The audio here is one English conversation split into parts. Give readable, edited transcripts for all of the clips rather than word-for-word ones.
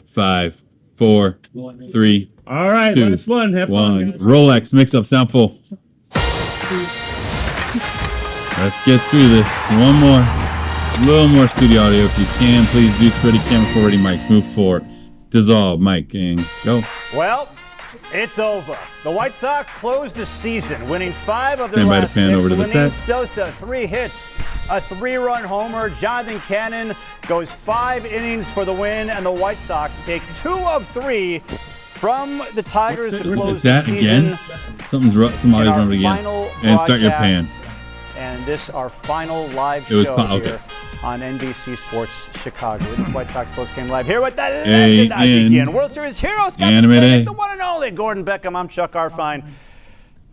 5, 4, 3. All right, 2, last one. Have 1. fun. Rolex mix-up sound full. Let's get through this. One more. A little more studio audio if you can. Please do. Ready camera 4, ready mics. Move 4. Dissolve mic and go. Well, it's over. The White Sox closed the season, winning 5 of their Stand by the last fan 6. over to the set. Sosa, 3 hits, a 3-run homer. Jonathan Cannon goes 5 innings for the win, and the White Sox take 2 of 3 from the Tigers to close Is that the season. again? Somebody's wrong again. And start your pan. And this our final live It was show okay. here on NBC Sports Chicago. White Sox Postgame Live here with the Hey, legendary World Series hero, Scott Anime Day. the one and only Gordon Beckham. I'm Chuck Arfine. All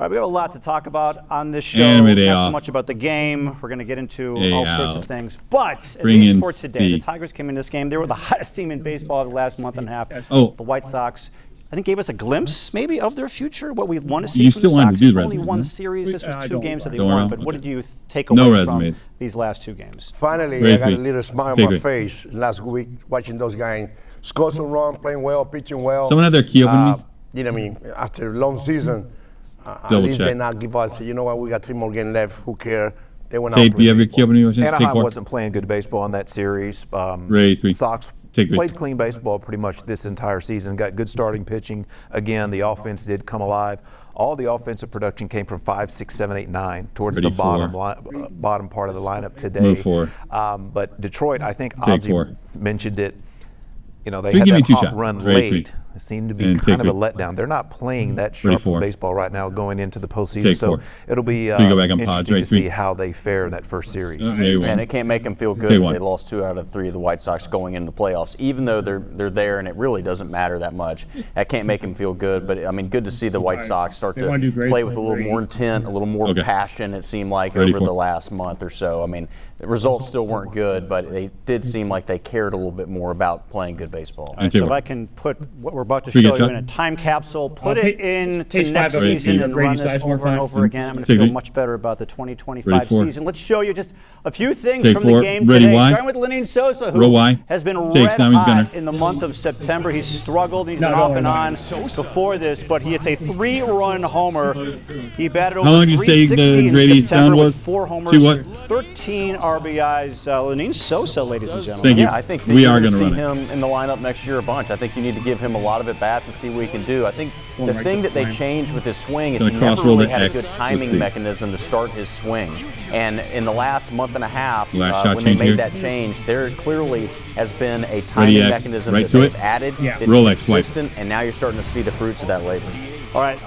right, we have a lot to talk about on this show. Anime Day Not so off. much about the game. We're going to get into Day all sorts out. of things. But at Bring least in for today, C. the Tigers came in this game. They were the hottest team in baseball the last month and a half. Oh. The White Sox, I think, gave us a glimpse, maybe, of their future, what we want to see You from still the wanted Sox. to do It's resumes, only one no? series. This was 2 don't games that they Don't won. worry. But what did you take No away resumes. from these last 2 games? Finally, Great I got a tweet. little smile Take on my it. face last week watching those guys. Score some run, playing well, pitching well. Someone had their key open meetings? You know what I mean? After a long season, at Double least check. they not give us, you know what, we got 3 more games left. Who care? They went out Tape, play you have your baseball. key open meetings? Take Anaheim 4. wasn't playing good baseball in that series. Ready, 3. Sox Take 3. played clean baseball pretty much this entire season. Got good starting pitching. Again, the offense did come alive. All the offensive production came from 5, 6, 7, 8, 9 towards Ready, the 4. bottom part of the lineup today. Move 4. But Detroit, I think Take Ozzie 4. mentioned it. You know, they 3, had give me that 2 hot shot. run Ready, 3. late. It seemed to be And kind take of a 3. letdown. They're not playing that Ready, sharp 4. baseball right now going into the postseason. Take so 4. it'll be 3, go back on pods. interesting Ready, to see 3. how they fare in that first series. There you And go. it can't make them feel good Take that 1. they lost 2 out of 3 of the White Sox going into the playoffs, even though they're there and it really doesn't matter that much. That can't make them feel good, but I mean, good to see the White Sox start They wanna do to great, play with a play little great. more intent, a little more Okay. passion. It seemed like Ready, over 4. the last month or so. I mean, the results still weren't good, but they did seem like they cared a little bit more about playing good baseball. And So take if 1. I can put what we're about to 3, show get you shot. in a time capsule, put pa- it into page next 5 of season the and Grady run this Sizemore over and files. over again, I'm going to Take feel 3. much better about the 2025 Ready, 4. season. Let's show you just a few things Take from 4. the game Ready, today. Y. Starting with Lenine Sosa, who Roll Y. has been Take red Sammy's hot gunner. in the month of September. He's struggled. He's No, been no, off and no, on no. before this, but he hits a 3-run homer. He batted over How long did you say 360 the in Grady September sound with was? 4 homers, 2 what? 13 RBIs. Lenine Sosa, ladies and gentlemen. Thank you. Yeah, I think We you're are going to gonna see run it. him in the lineup next year a bunch. I think you need to give him a lot of at bats to see what he can do. I think the right thing to that they frame. changed with his swing is Gonna he never cross roll really to had a X. good Let's see. timing mechanism to start his swing. And in the last month and a half, Last shot when they change made here. that change, there clearly has been a timing X, mechanism right that to they've it. added. Yeah. It's Rolex swipe. consistent, and now you're starting to see the fruits of that labor. All right,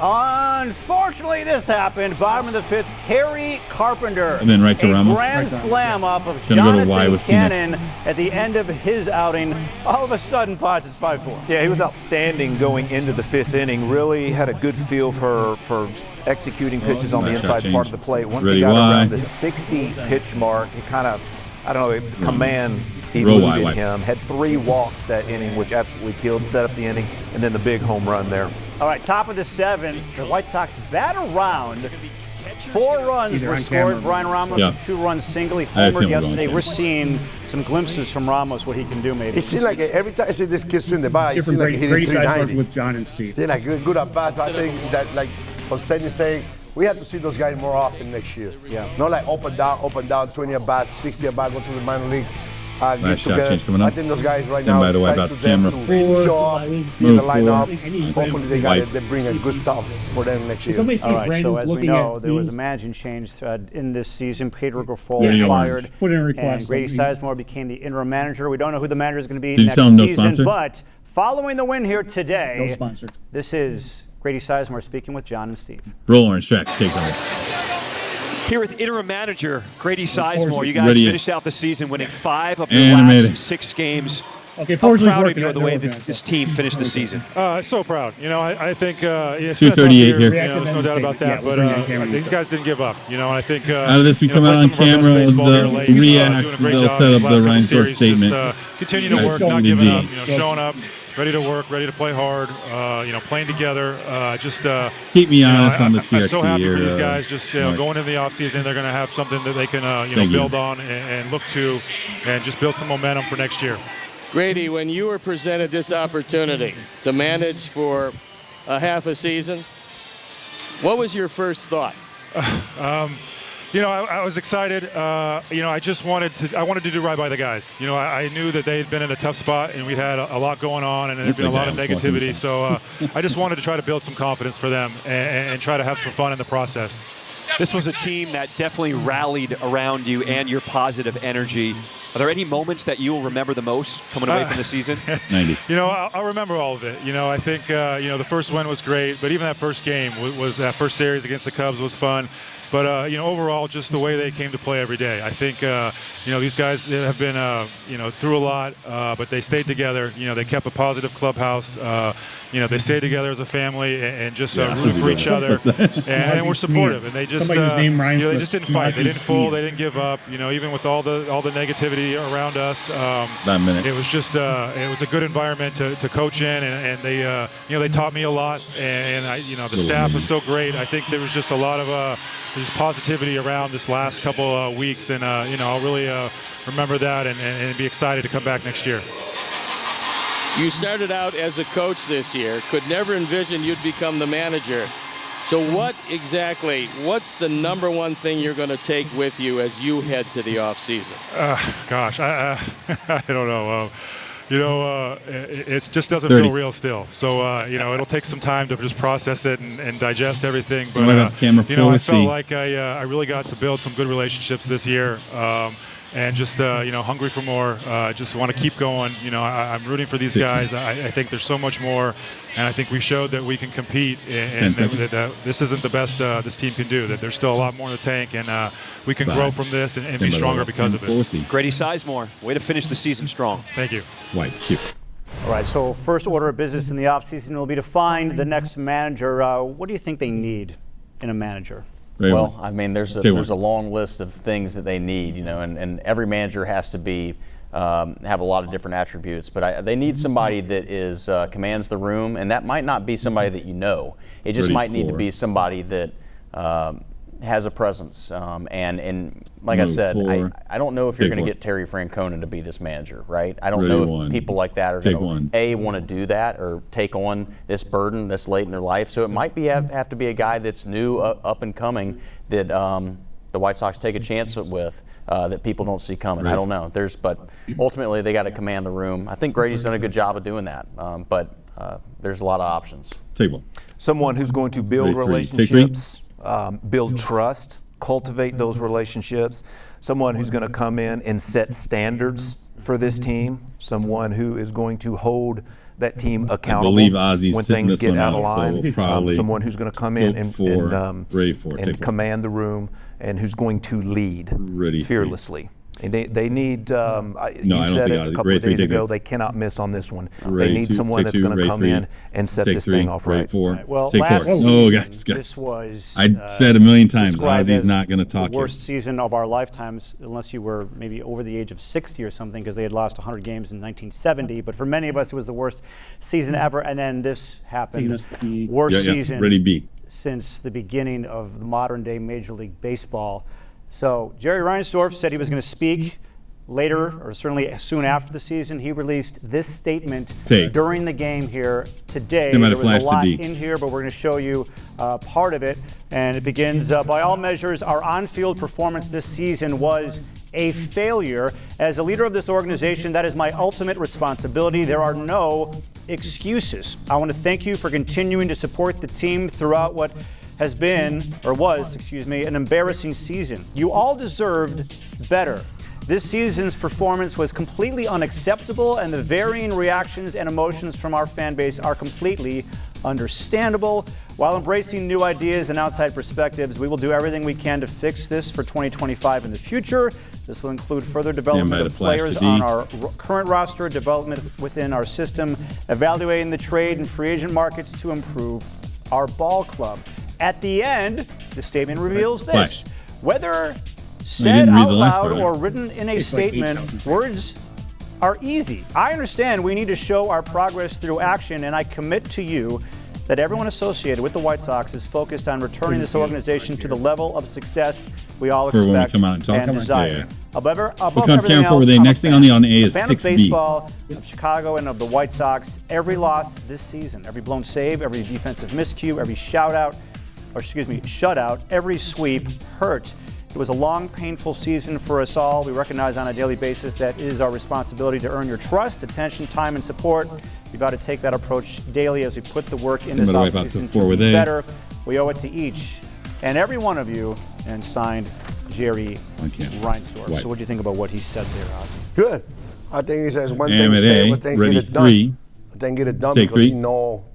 unfortunately this happened. Bottom of the 5th, Kerry Carpenter. And then right to a Ramos. grand Right to slam off of Gonna go to Jonathan Y with C next. Cannon at the end of his outing. All of a sudden, Pods, it's 5-4. Yeah, he was outstanding going into the 5th inning. Really had a good feel for executing pitches on the Last shot inside part change. of the plate. Once Ready, he got Y. around the 60 pitch mark, it kind of, I don't know, command Roll Y, eluded Y. him. Had 3 walks that inning, which absolutely killed, set up the inning, and then the big home run there. All right, top of the 7th, the White Sox bat around. 4 runs Either were on scored. camera. Brian Ramos, Yeah. a 2-run single. He I homered feel we're yesterday. going. We're seeing some glimpses from Ramos, what he can do maybe. It seems like every time I see this kid swing the bat, it Different seems like he Grady hitting Sizemore 390. with John and Steve. They're like good at bats. I think that, like Hussein is saying, we have to see those guys more often next year. Yeah. Not like up and down, 20 at bats, 60 at bat, go to the minor league. Get Last shot together. change coming up. I think those guys right Stand now. by the it's way, time about to the them camera. to show up in the Move lineup. Hopefully they got White. it. They bring a good stuff for them next year. Somebody All think right, so Brandon's as we looking know, at there was a these? management change in this season. Pedro There Grifol you go. fired, Put in a request. and Grady Sizemore became the interim manager. We don't know who the manager is going to be Did you next tell him no season, sponsor? but following the win here No today, sponsor. this is Grady Sizemore speaking with John and Steve. Roll orange track. Take something. Here with interim manager Grady Sizemore, you guys Ready. finished out the season winning 5 of your Animated. last 6 games. Okay, How Forsley's proud of working you on of the way the this team finished the season? So proud. You know, I think it's 238 been a tough year. here. You know, there's no doubt about that. Yeah, But we'll bring in camera these stuff. guys didn't give up. You know, and I think Out of this, we you come know, out on played some of our camera. best baseball here The late, react. doing a great They'll job set these up last the couple Reinsdorf series. statement. Just, continue to Let's work, go. not giving up. D. You know, showing up, ready to work, ready to play hard. You know, playing together. Keep me you know, honest on the I'm so TXT happy here. for these guys. Just Mark. going into the offseason, they're going to have something that they can Thank you. build on and look to, and just build some momentum for next year. Grady, when you were presented this opportunity to manage for a half a season, what was your first thought? I was excited. I just wanted to do right by the guys. I knew that they had been in a tough spot, and we had a lot going on, and there had been a lot of negativity. So I just wanted to try to build some confidence for them and try to have some fun in the process. This was a team that definitely rallied around you and your positive energy. Are there any moments that you will remember the most coming away from the season? 90. I'll remember all of it. I think, the first win was great, but even that first game was that first series against the Cubs was fun. But, overall, just the way they came to play every day. I think, these guys have been, through a lot, but they stayed together. They kept a positive clubhouse. They stayed together as a family and just rooted for each other. And we're supportive. And they just, they just didn't fight. They didn't fold. They didn't give up. Even with all the negativity around us, it was just it was a good environment to coach in. And they, they taught me a lot. And the staff was so great. I think there was just a lot of just positivity around this last couple weeks, and I'll really remember that and be excited to come back next year. You started out as a coach this year, could never envision you'd become the manager. So what's the number one thing you're going to take with you as you head to the off season? Gosh, I don't know. It just doesn't feel real still. So, it'll take some time to just process it and digest everything. But, I felt like I really got to build some good relationships this year. And just, hungry for more. Just want to keep going. I'm rooting for these guys. I think there's so much more. And I think we showed that we can compete. And that this isn't the best this team can do. That there's still a lot more in the tank. And we can grow from this and be stronger because of it. Grady Sizemore, way to finish the season strong. Thank you. White, cute. All right, so first order of business in the offseason will be to find the next manager. What do you think they need in a manager? Well, I mean, there's a long list of things that they need, and every manager has to be have a lot of different attributes. But they need somebody that is commands the room, and that might not be somebody that you know. It just might need to be somebody that has a presence. And like I said, I don't know if you're going to get Terry Francona to be this manager, right? I don't know if people like that are going to want to do that or take on this burden this late in their life. So it might be have to be a guy that's new, up and coming, that the White Sox take a chance with, that people don't see coming. I don't know. But ultimately they got to command the room. I think Grady's done a good job of doing that. But there's a lot of options. Take one. Someone who's going to build relationships. Build trust, cultivate those relationships, someone who's going to come in and set standards for this team, someone who is going to hold that team accountable when things get out of line, someone who's going to come in and command the room and who's going to lead fearlessly. And they need, you said it a couple of days ago, they cannot miss on this one. They need someone that's going to come in and set this thing off right. Well, take last season, this was, I said a million times, Ozzy's not going to talk the worst season of our lifetimes, unless you were maybe over the age of 60 or something, because they had lost 100 games in 1970. But for many of us, it was the worst season ever. And then this happened. Worst season since the beginning of the modern day Major League Baseball. So Jerry Reinsdorf said he was going to speak later, or certainly soon after the season. He released this statement during the game here today. There was a lot in here, but we're going to show you part of it. And it begins, by all measures, our on-field performance this season was a failure. As a leader of this organization, that is my ultimate responsibility. There are no excuses. I want to thank you for continuing to support the team throughout what has been, or was, an embarrassing season. You all deserved better. This season's performance was completely unacceptable, and the varying reactions and emotions from our fan base are completely understandable. While embracing new ideas and outside perspectives, we will do everything we can to fix this for 2025 in the future. This will include further development of players on our current roster, development within our system, evaluating the trade and free agent markets to improve our ball club. At the end, the statement reveals this. Whether said out loud or written in a statement, words are easy. I understand we need to show our progress through action, and I commit to you that everyone associated with the White Sox is focused on returning this organization to the level of success we all For when we expect come out and talk about it? desire. Yeah. Above Becomes everything Cam else, Forward. I'm a Next thing fan. on the A is A fan of 6B. baseball, of Chicago, and of the White Sox. Every loss this season, every blown save, every defensive miscue, every shutout, every sweep hurt. It was a long, painful season for us all. We recognize on a daily basis that it is our responsibility to earn your trust, attention, time, and support. We've got to take that approach daily as we put the work in this offseason to be better. We owe it to each and every one of you. And signed, Jerry Reinsdorf. So what do you think about what he said there, Ozzy? Good. I think he says one thing to say, one thing get it done. I think get it done because he know,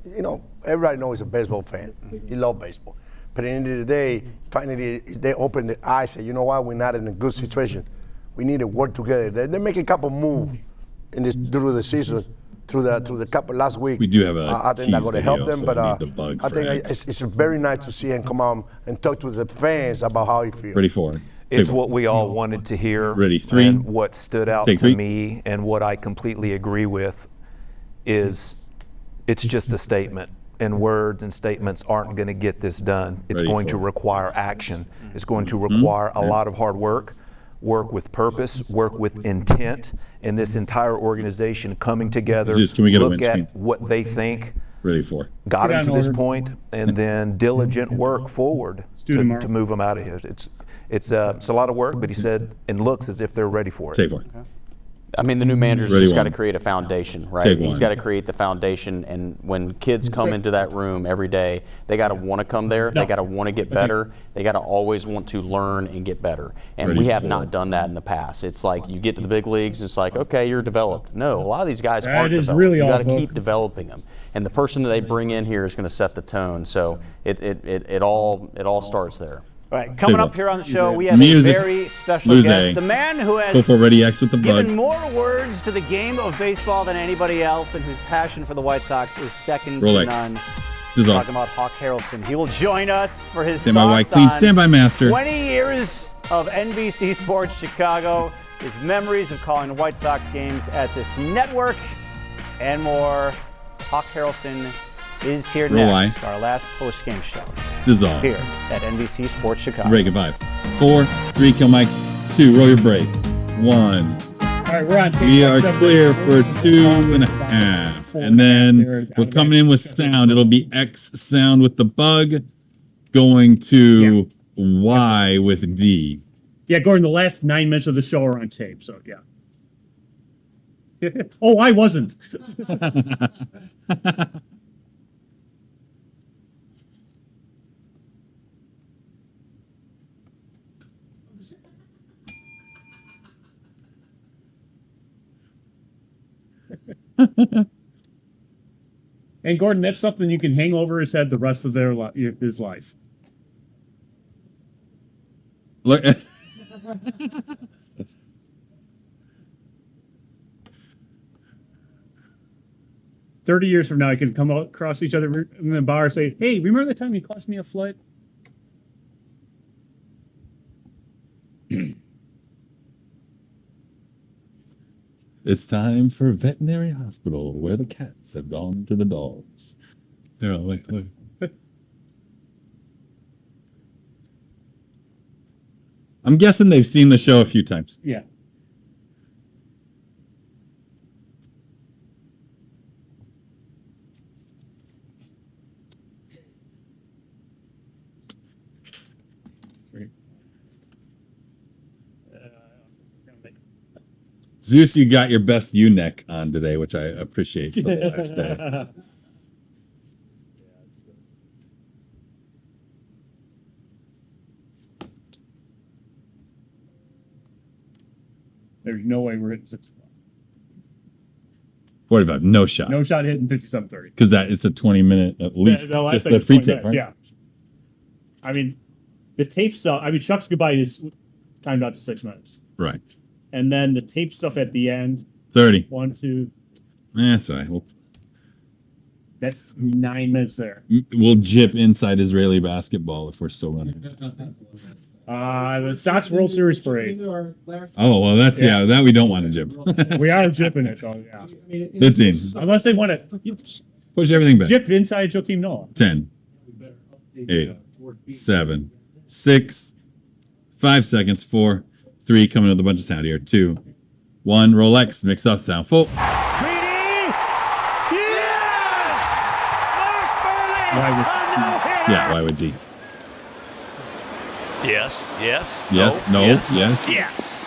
everybody knows he's a baseball fan. He loves baseball. But at the end of the day, finally they open their eyes and say, you know what, we're not in a good situation. We need to work together. They make a couple moves through the season, through the couple last week. We do have a I think that's going to help them, so but I think it's very nice to see him come out and talk to the fans about how he feels. Ready for it. It's what we all wanted to hear. Ready, 3. And what stood out to me and what I completely agree with is it's just a statement. And words and statements aren't going to get this done. It's going to require action. It's going to require a lot of hard work with purpose, work with intent, and this entire organization coming together, look at what they think got them to this point, and then diligent work forward to move them out of here. It's a lot of work, but he said and looks as if they're ready for it. I mean, the new manager's just got to create a foundation, right? He's got to create the foundation, and when kids come into that room every day, they got to want to come there. They got to want to get better. They got to always want to learn and get better. And we have not done that in the past. It's like you get to the big leagues, and it's like, okay, you're developed. No, a lot of these guys aren't developed. Really you got to keep developing them. And the person that they bring in here is going to set the tone. So it all starts there. All right, coming up here on the show, we have a very special guest, the man who has given more words to the game of baseball than anybody else, and whose passion for the White Sox is second to none. Talking about Hawk Harrelson. He will join us for his thoughts on Stand by, Master. 20 years of NBC Sports Chicago, his memories of calling the White Sox games at this network, and more. Hawk Harrelson is here next, our last post-game show. Dissolve. Here at NBC Sports Chicago. Break it 5, 4, 3, kill mics, 2, roll your break, 1. All right, we're on. We are clear for 2.5. And then we're coming in with sound. It'll be X sound with the bug, going to Y with D. Yeah, Gordon, the last 9 minutes of the show are on tape, so yeah. Oh, I wasn't. And Gordon, that's something you can hang over his head the rest of his life. Look. 30 years from now, I can come across each other in the bar and say, hey, remember the time you cost me a flight? It's time for veterinary hospital where the cats have gone to the dogs. Here, look. I'm guessing they've seen the show a few times. Yeah. Zeus, you got your best U-neck on today, which I appreciate for the last day. There's no way we're hitting 6 o'clock. 45, no shot. No shot hitting 57:30. Because it's a 20-minute at least. No, just the free tape, right? Yeah. I mean, the tape stuff. I mean, Chuck's goodbye is timed out to 6 minutes. Right. And then the tape stuff at the end. 30. 1, 2. That's all right. That's 9 minutes there. We'll jip inside Israeli basketball if we're still running. The Sox World Series parade. Oh, well, that's, that we don't want to jip. We are jipping it, though, yeah. 15. Unless they want it. Push everything back. Zipped inside Joakim Noah. 10, 8, 7, 6, 5 seconds, 4, 3, coming with a bunch of sound here. 2, 1, Rolex, mix up, sound full. Grady! Yes! Mark Burley! Yeah, why would D? Yes, yes. Yes, no, yes. Yes.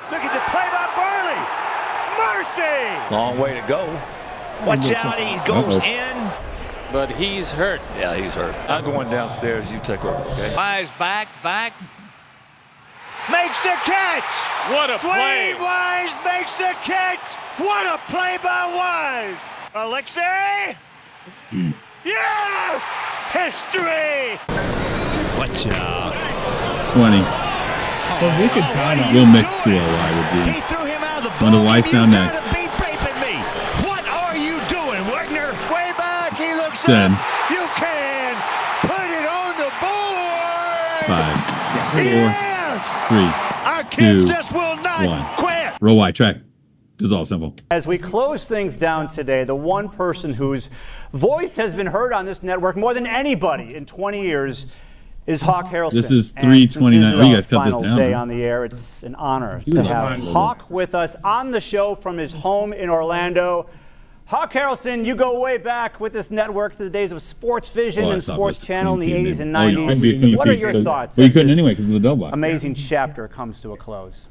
Look at the play by Burley. Mercy! Long way to go. Watch out, he goes in. But he's hurt. Yeah, he's hurt. I'm going downstairs. You take over, okay? Wise back. Makes the catch. What a play. Dwayne Wise makes the catch. What a play by Wise. Alexei. Yes! History. Watch out. 20. Well, we could count on. We'll mix to a Y with He D. threw him out of the On the ball Y game. sound You next. gotta be raping me. What are you doing, Wagner? Way back, he looks 10. up. You can put it on the board. 5, 4, Yes! 3, Our kids 2, just will not 1. quit. Roll Y, track. Dissolve, simple. As we close things down today, the one person whose voice has been heard on this network more than anybody in 20 years is Hawk Harrelson. This is And since 3:29. this is Oh, you our guys cut this final down, day huh? on the air. It's an honor He to was have on. Hawk with us on the show from his home in Orlando. Hawk Harrelson, you go way back with this network to the days of Sports Vision Well, I and thought it Sports was Channel in the clean 80s feed, and man. Oh, yeah, 90s. it'd be a clean What are feed, your because- thoughts? Well, you as couldn't this anyway because of the bell box. amazing chapter comes to a close.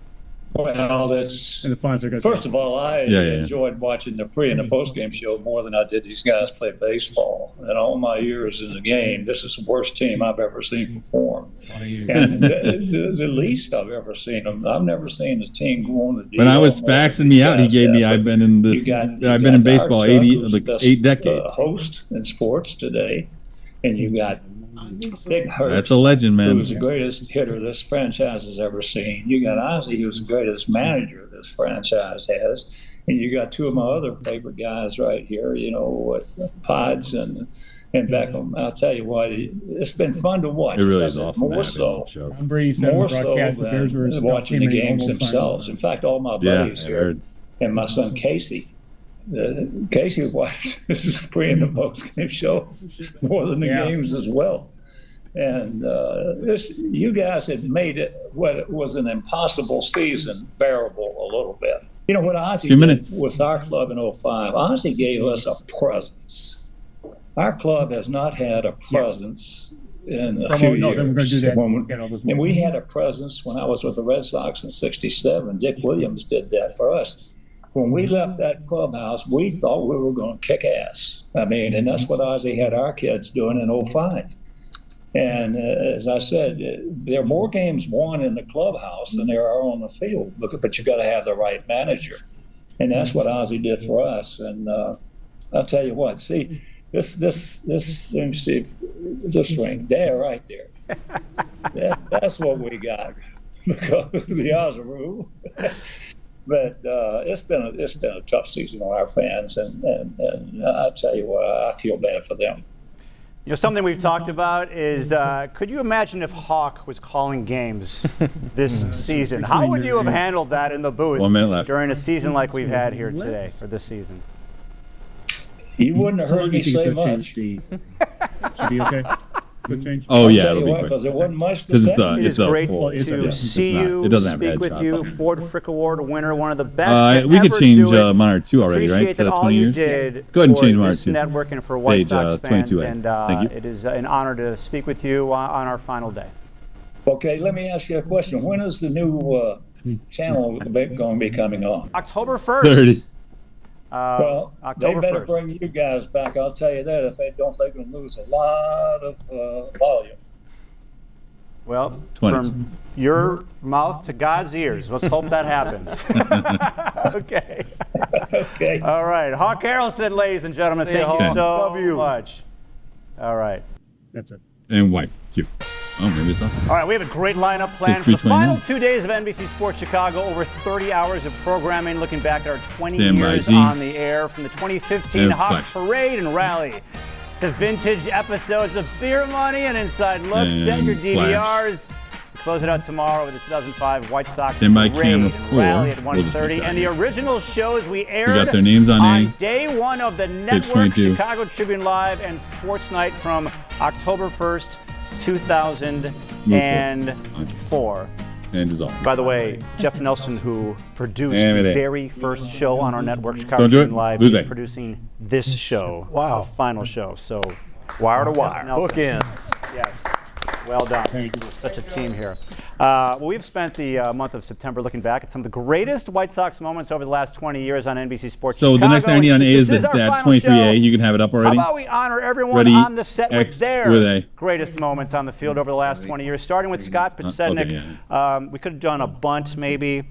Well, that's And the fonts are good. first of all, I Yeah. enjoyed watching the pre and the post game show more than I did these guys play baseball. And all my years in the game, this is the worst team I've ever seen perform. And the least I've ever seen them. I've never seen a team go on the deal. When I was faxing me out, he gave me. I've been in this. I've been in baseball 8 decades. Host in sports today, and you got Big Hurt. That's a legend, man. Who's the greatest hitter this franchise has ever seen. You got Ozzie, who's the greatest manager this franchise has. And you got two of my other favorite guys right here, you know, with Pods and Beckham. I'll tell you what, it's been fun to watch. It really is awesome. More so. Tom Brady said on More the so broadcast the Bears were than watching the games almost themselves. In fact, all my buddies here and my son Casey. Casey watched this pre and the post game show more than the games as well. And you guys had made it what was an impossible season bearable a little bit. You know what Ozzie did with our club in 05? Ozzie gave us a presence. Our club has not had a presence in a few years. Then we're going to do that. And we had a presence when I was with the Red Sox in '67. Dick Williams did that for us. When we left that clubhouse, we thought we were going to kick ass. I mean, and that's what Ozzie had our kids doing in 05. And as I said, there are more games won in the clubhouse than there are on the field. But you got to have the right manager, and that's what Ozzie did for us. And I'll tell you what. See, this. Let me see this ring there, right there. That's what we got because of the Ozaroo. But it's been a tough season on our fans, and I'll tell you what, I feel bad for them. You know, something we've talked about is, could you imagine if Hawk was calling games this season? How would you have handled that in the booth 1 minute left. during a season like we've had here today, or this season? You wouldn't have heard me say much. Should be okay. Quick change. Oh yeah, I'll tell it'll you be what, quick. because there wasn't much to Because say. It is great full. to see not. you, It doesn't have speak with headshots you, on it. Ford Frick Award winner, one of the best. We could ever change do it. monitor 2 already, right? Appreciate that all 20 you years. did Go ahead and for change monitor this 2. network and for White Page, Sox fans, 22A. and Thank you. it is an honor to speak with you on our final day. Okay, let me ask you a question. When is the new channel going to be coming on? October 1st. 30. Well, October they better 1st. bring you guys back. I'll tell you that. If they don't, they're going to lose a lot of volume. Well, 20. from your mouth to God's ears. Let's hope that happens. Okay. Okay. All right. Hawk Harrelson, ladies and gentlemen, thank you 10. so much. All right. That's it. And white. Cute. Oh, maybe it's off. All right, we have a great lineup planned Says for the final 3:29. 2 days of NBC Sports Chicago. Over 30 hours of programming, looking back at our 20 Stand by, years G. on the air, from the 2015 And Hawks flash. Parade and Rally to vintage episodes of Beer Money and Inside Look. Set And your flash. DVRs. close it out tomorrow with the 2005 White Sox Stand by parade camera and 4. rally at We'll just 1:30. fix that And the here. original shows we aired We got their names on A. day one of the network, 22. Chicago Tribune Live and Sports Night from October 1st, 2004. And dissolve. By the way, Jeff Nelson, who produced Damn the it. very first show on our network, Chicago Don't do it. Tribune Live, Lose is it. producing this show. Wow. The final show. So, Wire to wire. Nelson. Bookends. Yes. Well done. Such a team here. Well, we've spent the month of September looking back at some of the greatest White Sox moments over the last 20 years on NBC Sports So Chicago. the next thing I need on A is This that our final 23A. show. You can have it up already. How about we honor everyone Ready, on the set with X their with A. greatest moments on the field over the last 20 years, starting with Scott Podsednik. Okay, We could have done a bunt, maybe,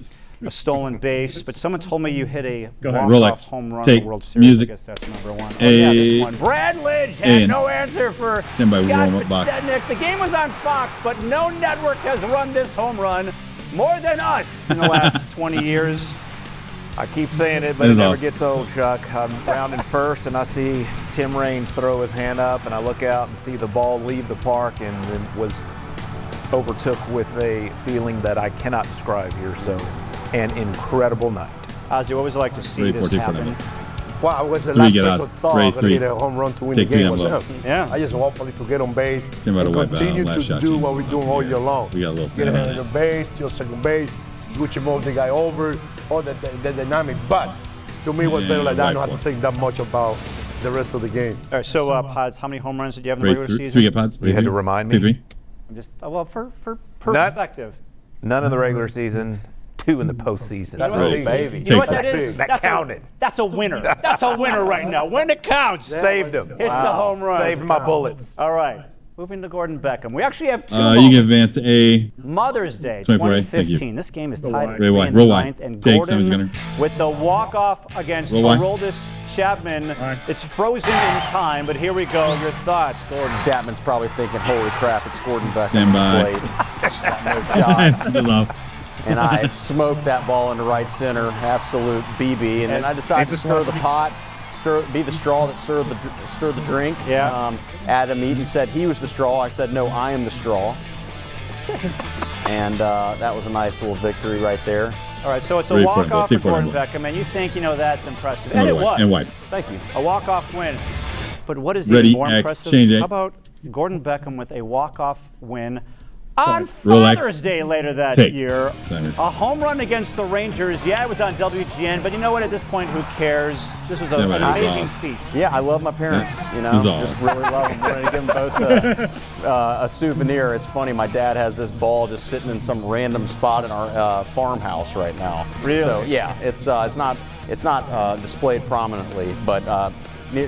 a stolen base, but someone told me you hit a ahead. walk-off Rolex. home run in Take the World Series. music. I guess that's number one. A. Oh, yeah, this one. Brad Lidge had A. no answer for Stand by Scott warm-up box. Podsednik. The game was on Fox, but no network has run this home run more than us in the last 20 years. I keep saying it, but That's it never all. gets old, Chuck. I'm rounding first, and I see Tim Raines throw his hand up, and I look out and see the ball leave the park, and then was overtook with a feeling that I cannot describe here. So, an incredible night. Ozzy, what was it like to see Ready this 14 for happen? number. Wow, I was the Three last get person us. thought Ready, I could three. hit a home run to win Take the three game on was low. him. Yeah. I just want to get on base Stand by the and white continue last to shot do change. what we're doing all year long. We got a little Get bit. on the base, steal second base, Gucci move the guy over, all the dynamic. But to me, it was Yeah, better like that. I white don't have to four. think that much about the rest of the game. All right, so Pods, how many home runs did you have in the Ready, regular three season? get pods. You had to remind me. Take three. Just well, for perspective. None in the regular season, 2 in the postseason. That's Right. big, baby. You know what Take that is? big. That counted. That's a winner. That's a winner right now. When it counts. Saved him. Hits the home run. Saved my bullets. All right. Moving to Gordon Beckham. We actually have two You can moments. advance A. Mother's Day 24A. Thank you. 2015. This game is tied at Ray 3 wide. in the Roll wide. ninth, and Take Gordon Simmons Gunner. with the walk-off against Roll wide. Aroldis Chapman. Right. It's frozen in time, but here we go. Your thoughts, Gordon? Chapman's probably thinking, holy crap, it's Gordon Beckham. Stand by. Played. No shot. Dissolve. And I smoked that ball into right center, absolute BB. And then I decided to stir the pot, be the straw that stirred the drink. Yeah. Adam Eaton said he was the straw. I said, no, I am the straw. And that was a nice little victory right there. All right, so it's a Ready for it, walk-off take for Gordon for it. Beckham, and you think, that's impressive. Stand And by it wide. was. And wide. Thank you. A walk-off win. But what is Ready, even more X, impressive? change it. How about Gordon Beckham with a walk-off win on Roll X. Father's Day later that Take. year? Simons. A home run against the Rangers. Yeah, it was on WGN, but you know what? At this point, who cares? This was Stand by an dissolve. amazing feat. Yeah, I love my parents. Dissolve. Just really love them. Wanted to give them both a souvenir. It's funny. My dad has this ball just sitting in some random spot in our farmhouse right now. Really? So yeah, it's not displayed prominently, but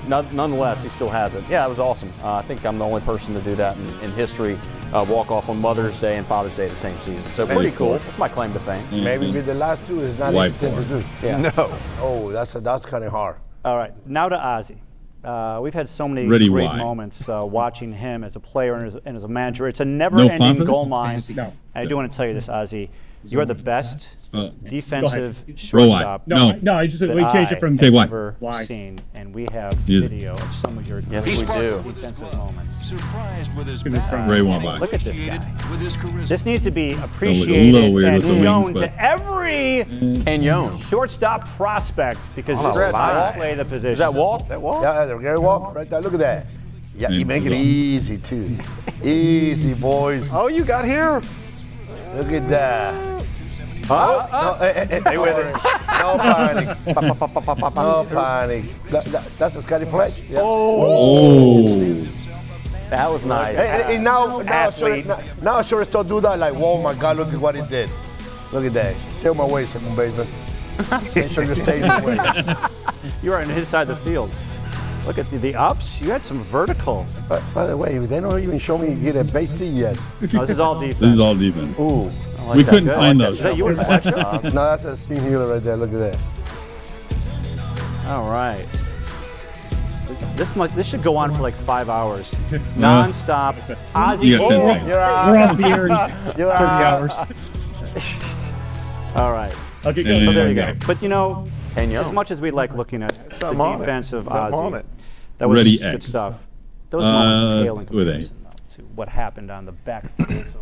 nonetheless, he still has it. Yeah, it was awesome. I think I'm the only person to do that in history. Walk off on Mother's Day and Father's Day the same season. So pretty cool. That's my claim to fame. Maybe with the last two is not White easy thing to do. Yeah. No. Oh, that's kind of hard. All right, now to Ozzy. We've had so many Ready, great wide. moments watching him as a player and as a manager. It's a fun never-ending for this? goal It's mine. fantasy. No. I do want to tell you this, Ozzy. You are the best defensive Roll wide. shortstop No. I just that we changed it from Take I've wide. ever Wide. seen, and we have Music. video of some of your Yes, we do. defensive moments. Surprised with his Look at this front. Ray one box. Look at this guy. with his charisma. This needs to be little appreciated weird and with the shown wings, but- to every And Yon. shortstop prospect because this Stretch, guy Walt. play the position. Is that Walt? Yeah, the Gary walk right there. Look at that. Yeah, you And make it dissolve. easy too. Easy, boys. Oh, you got here. Look at that. Huh? No, stay with it. No panic. No panic. That's a Scotty Fletch. Yeah. Oh. That was nice. Hey, now shortstop do that like, whoa, my God, look at what he did. Look at that. Stay on my way, second baseman. Make sure you stay in my way. You are on his side of the field. Look at the ups. You had some vertical. By the way, they don't even show me you get a base C yet. No, this is all defense. This is all defense. Ooh. I like We that. couldn't Good. find I like those. that. Is that you in that shot? No, that's a steam healer right there. Look at that. All right. This should go on for like 5 hours. Non-stop. Ozzy. You got 10 seconds. You're out. We're off the air in You're 30 out. hours. All right. Okay, Yeah, go. So there you yeah. go. But you know, And as Yon. much as we like looking at the Something on it. defense of Something on Ozzy, it. that was Ready, good X. stuff. Those moments pale in with A. comparison, though, to what happened on the backfields of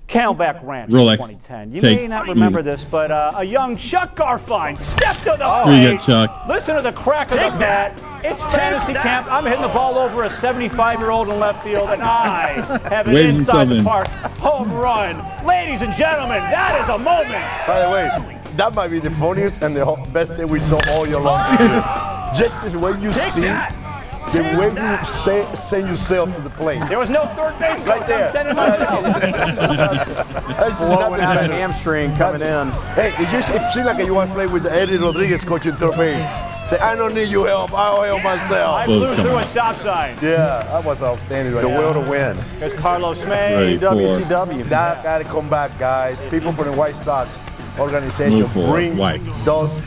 Camelback Ranch Rolex. in 2010. You Take. may not remember this, but a young Chuck Garfien stepped to the Three, plate. get Chuck. Listen to the crack of the bat. It's fantasy camp. I'm hitting the ball over a 75-year-old in left field, and I have an Waving inside the seven. park home run. Ladies and gentlemen, that is a moment. By the way, that might be the funniest and the best thing we saw all year long. Just the way you see, the way you send yourself to the plate. There was no third base coach. Right there. I'm sending myself. Blowing out a hamstring coming in. Hey, it seems like you want to play with Eddie Rodriguez coaching third base. Say, I don't need your help. I'll help myself. I blew through a stop sign. Yeah, that was outstanding. The will to win. There's Carlos May. Ready for WTW. That got to come back, guys. People from the White Sox organization, Move forward. bring White. those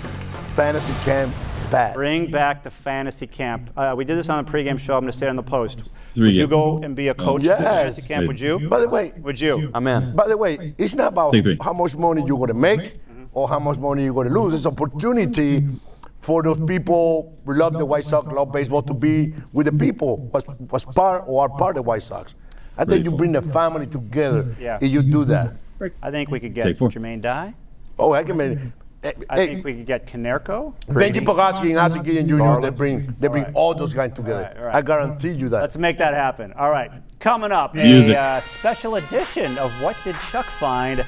fantasy camp back. Bring back the fantasy camp. We did this on a pregame show. I'm going to say it on the post. Three, Would you yeah. go and be a coach for the fantasy Yes. camp? Would you? By the way, Would you? I'm in. By the way, it's not about Take three. how much money you're going to make or how much money you're going to lose. It's opportunity for those people who love the White Sox, love baseball, to be with the people was part or are part of the White Sox. I think you bring the family together if you do that. I think we could get Take four. Jermaine Dye. Oh, I can make. I think we could get Konerko. Benji Pogosky and Ozzie Guillen Jr. They bring all those guys together. All right. I guarantee you that. Let's make that happen. All right. Coming up, Music. a special edition of What Did Chuck Find?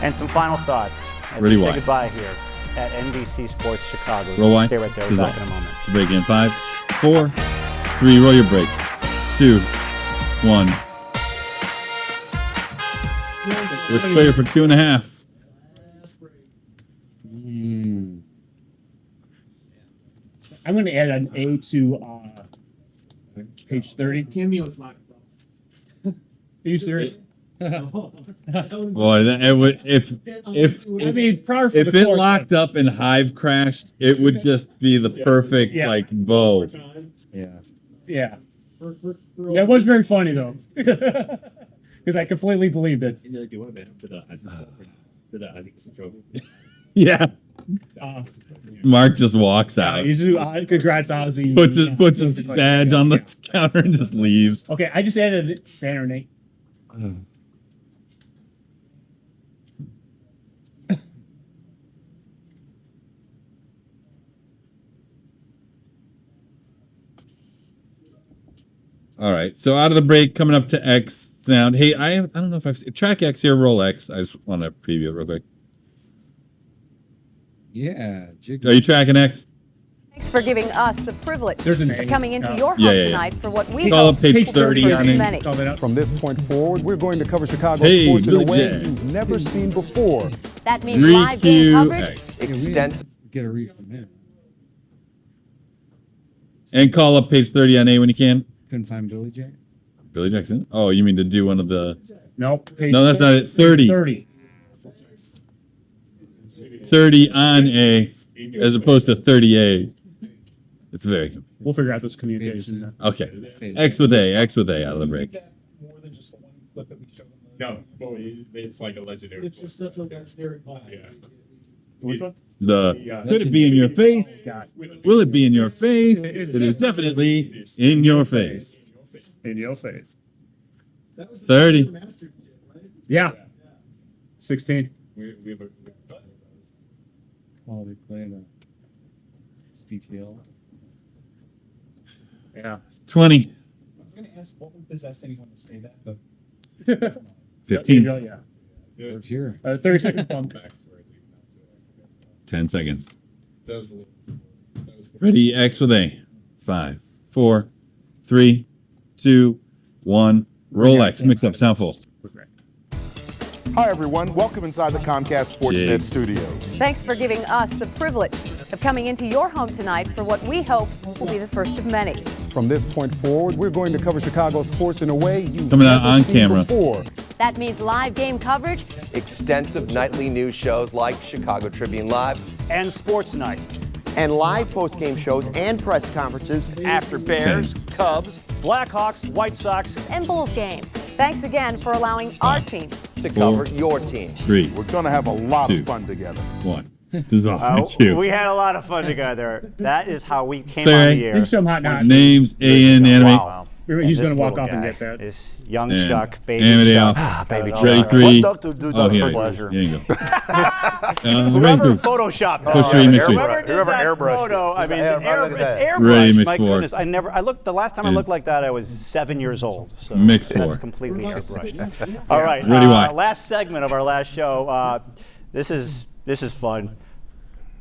And some final thoughts as Ready, we say wide. goodbye here at NBC Sports Chicago. Roll wide. Stay right there. We'll be back in a moment. To break in 5, 4, 3. Roll your break. 2, 1. First player for 2.5. I'm going to add an A to page 30. Cameo's not. Are you serious? Well, it would if I mean, prior for if the it course, locked up and Hive crashed, it would just be the perfect like bow. Yeah. That was very funny though, because I completely believed it. Yeah. Mark just walks out. You do, congrats, Ozzy. Puts his badge on the counter and just leaves. Okay, I just added banner Nate. All right, so out of the break, coming up to X sound. Hey, I don't know if I've seen track X here. Roll X. I just want to preview it real quick. Yeah. Are you tracking X? Thanks for giving us the privilege of coming into your home tonight for what we Call hope up page will be 30 the first on of it. many. From this point forward, we're going to cover Chicago Hey, sports in a Billy way J. you've never seen before. That means live game coverage. Extensive. Get a read from him. And call up page 30 on A when you can. Couldn't find Billy J. Billy Jackson? Oh, you mean to do one of the... Nope. No, that's not it. 30. 30. 30 on A as opposed to 30A. It's very good. We'll figure out this communication. Okay. X with A. X with A out of the break. No, it's like a legendary. It's just such a legendary play. Yeah. Which one? Could it be in your face? Will it be in your face? It is definitely in your face. In your face. 30. Yeah. 16. We have a quality play in the CTL. Yeah. 20. I was going to ask what would possess anyone to say that, but 15. Yeah. it's here. 30 seconds. Bump. 10 seconds. That was a little. Ready? X with A. 5, 4, 3, 2, 1. Roll X. Mix up. Sound full. Hi, everyone. Welcome inside the Comcast Sportsnet studios. Thanks for giving us the privilege of coming into your home tonight for what we hope will be the first of many. From this point forward, we're going to cover Chicago sports in a way you've Coming out never on seen camera. before. That means live game coverage, extensive nightly news shows like Chicago Tribune Live, and Sports Night, and live post-game shows and press conferences after Bears, Cubs, Blackhawks, White Sox, and Bulls games. Thanks again for allowing our team to cover your team. 3. We're going to have a lot 2, of fun together. 1. Dissolve. we had a lot of fun together. That is how we came Sorry. on the air. Think some hot knots. Names A and anime. Wow. He's going to walk off and get that. Is young And Chuck, baby Amity Chuck. off. Baby Chuck. Ready, 3. What doctor do Oh, that here, for pleasure? There you go. Whoever photoshopped that. Push 3, mix 3. Whoever did that airbrushed photo, it. I mean, it's Ready, airbrushed. mix My 4. goodness, I looked, the last time I looked like that, I was 7 years old. So Mix that's 4. completely airbrushed. All right, Ready, why? last segment of our last show. This is fun.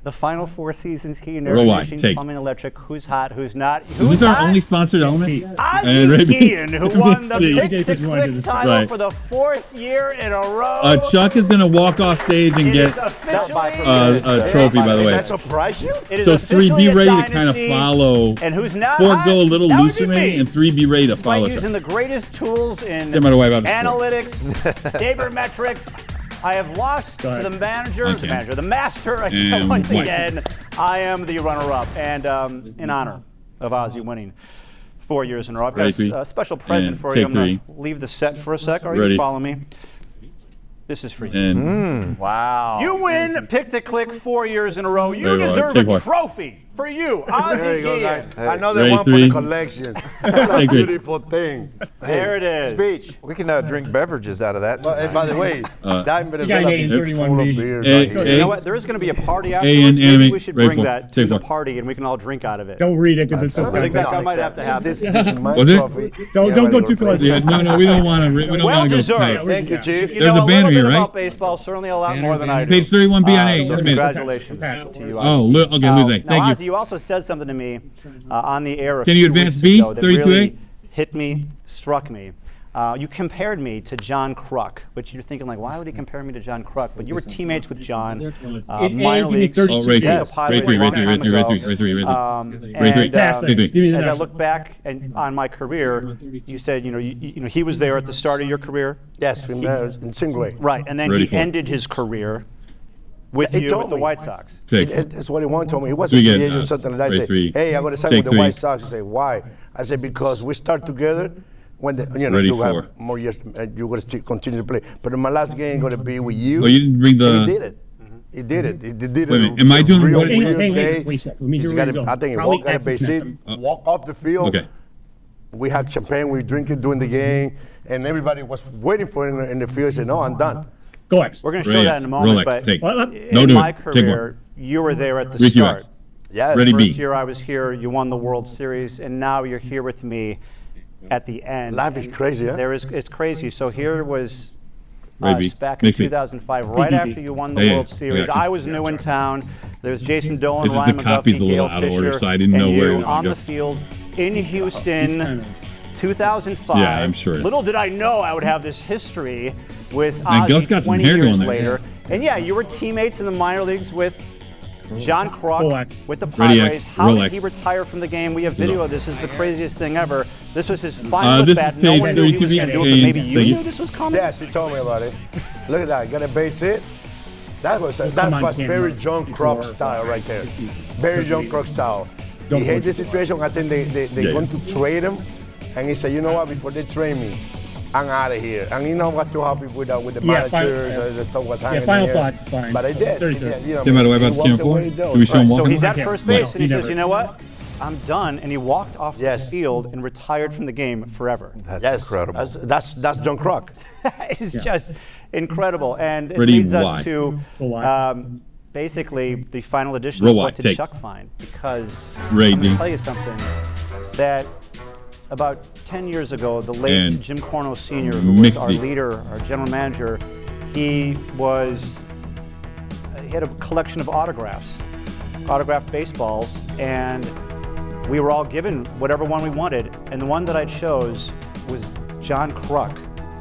The final 4 seasons here, Real wide. Machine, Take. Plumbing Electric. Who's hot? Who's not? Is this our only sponsored element? Ozzie Guillen, who won the Lee. pick-to-click title Right. for the 4th year in a row. Chuck is going to walk off stage and get a trophy, by the way. Does that surprise you? So 3, be ready to kind of follow. And who's not 4, hot? go a little That would looser, be me. maybe, and 3, be ready to follow. Using the greatest tools in Stand by the way about the analytics, sabermetrics. I have lost to the manager, the master. And Once White. again, I am the runner-up, and in honor of Ozzie winning 4 years in a row, I've got Ready, a special present and for you. take I'm going 3. to leave the set for a sec, or you Ready. can follow me. This is for you. And Wow. You win pick-to-click 4 years in a row. You Very well. deserve Take a 1. trophy for you, There Ozzie you go, Guillen. guys. Another Ready, one 3. for the collection. Take 3. Beautiful thing. There it is. Speech. We can drink beverages out of that. By the way, Dime Venezuela got an full of 31B. beers Hey, right here. You know what? There is going to be a party and afterwards. Maybe Anime. we should Ready bring for- that take to the 4. party, and we can all drink out of it. Don't read it because it's I think that might have to happen. This is my Was it? trophy. Don't go too close. Yeah, no, we don't want to. We don't Well want to go deserved. tight. Thank you, Chief. You There's know a banner little here, bit right? about baseball, certainly a lot more than I do. Page 31B on 8. So Wait a minute. congratulations to you. Oh, okay, Luze. Now, Thank you. Ozzie, you also said something to me on the air. Can you advance B, 32A? Hit me, struck me. You compared me to John Kruk, which you're thinking like, why would he compare me to John Kruk? But you were teammates with John, minor leagues. Oh, Ray 3. Yes. Ray 3. Ray 3. Ray 3. Ray 3. Ray 3. Ray 3. As I look back on my career, you said, you know, he was there at the start of your career. Yes, in single A. Right, and then Ready he for it. ended his career with He you told with the me. White Sox. Take. That's what he wanted to me. He We wasn't get, free agent or something like that. I Ray said, 3. hey, I'm going to sign Take with the 3. White Sox. I said, why? I said, because we start together. When Ready you 4. have more years, you're going to continue to play. But in my last game, going to be with you. Oh, you didn't bring the. And he did it. He did it. He did it. Wait a minute. Am I doing real what- weird Hang day. wait a second. Let me He's do got it. I think he Probably walked out of base hit, walk off the field. Okay. We had champagne. We drink it during the game, and everybody was waiting for him in the field. He said, "No, I'm done." Go X. We're going to show that in a moment, Rolex, but take. No, in do my it. Take career, you were there at the Ricky start. X. Yes. Ready, B. First year I was here, you won the World Series, and now you're here with me at the end. Life is crazy, huh? It's crazy. So here was Right, B. us back in Next B. 2005, right after you won the Yeah, World I Series. got you. I was new in town. There's Jason Dolan, This is Ryan the copy's McGuffey, a little Gail out of order, Fisher, so I didn't know and where it you was gonna on go. the field in Houston, 2005. Yeah, I'm sure Little it's- did I know I would have this history with And Ozzie Gus got some 20 hair years going there. later. And yeah, you were teammates in the minor leagues with John Kruk, Rolex. with the Ready, Padres. X. How did Rolex. he retire from the game? We have video of this. This is the craziest thing ever. This was his final This at bat. is No page one knew he was 32B. going to do it, but maybe you Thank you. knew this was coming? Yes, he told me about it. Look at that. Got a base hit. That was on, very Ken. John Kruk style right there. Very John Kruk style. Don't He hated push. the situation. I think they going to trade him, and he said, you know what? Before they trade me, I'm out of here. And you know what? Too happy with the Yeah, managers, the stuff was hanging final there. thoughts is fine. But I did. 32. He did, you know, Stand by the way he about the walked camera away, forward. though. Do we show him So walking? he's at first base, and he He says, never- you know what? I'm done. And he walked off the field and retired from the game forever. That's incredible. That's John Kruk. It's just incredible. And it Ready, leads why? us to basically the final edition Real of why, What Did take. Chuck Find? Because Ray I'm going D. to tell you something that about 10 years ago, the late And Jim Corno Sr., who was mixed our D. leader, our general manager, he had a collection of autographed baseballs, and we were all given whatever one we wanted. And the one that I chose was John Kruk,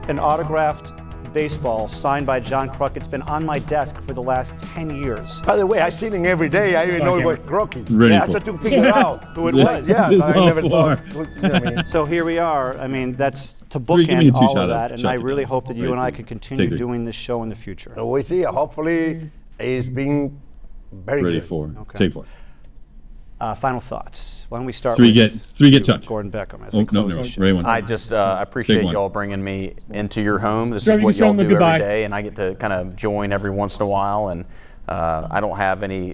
an autographed baseball signed by John Kruk. It's been on my desk for the last 10 years. By the way, I seen him every day. I didn't know it was Kruk. Ready Yeah, I for just to figure out Who it was. Yeah, Just I all never four. thought. You know what I mean? So here we are. I mean, that's to Three, give me a bookend all two-shot of of that, and Chuck I really against hope that you and I can continue Take it. doing this show in the future. So we see. Hopefully, it's been very Ready good. for. Okay. Take 4. Final thoughts. Why don't we start Three with get Chuck. Gordon Beckham as Oh, we no, close never the mind. show. Ray 1. I just appreciate Take one. y'all bringing me into your home. This Sir, is you what show y'all them the do every goodbye. day, and I get to kind of join every once in a while. And I don't have any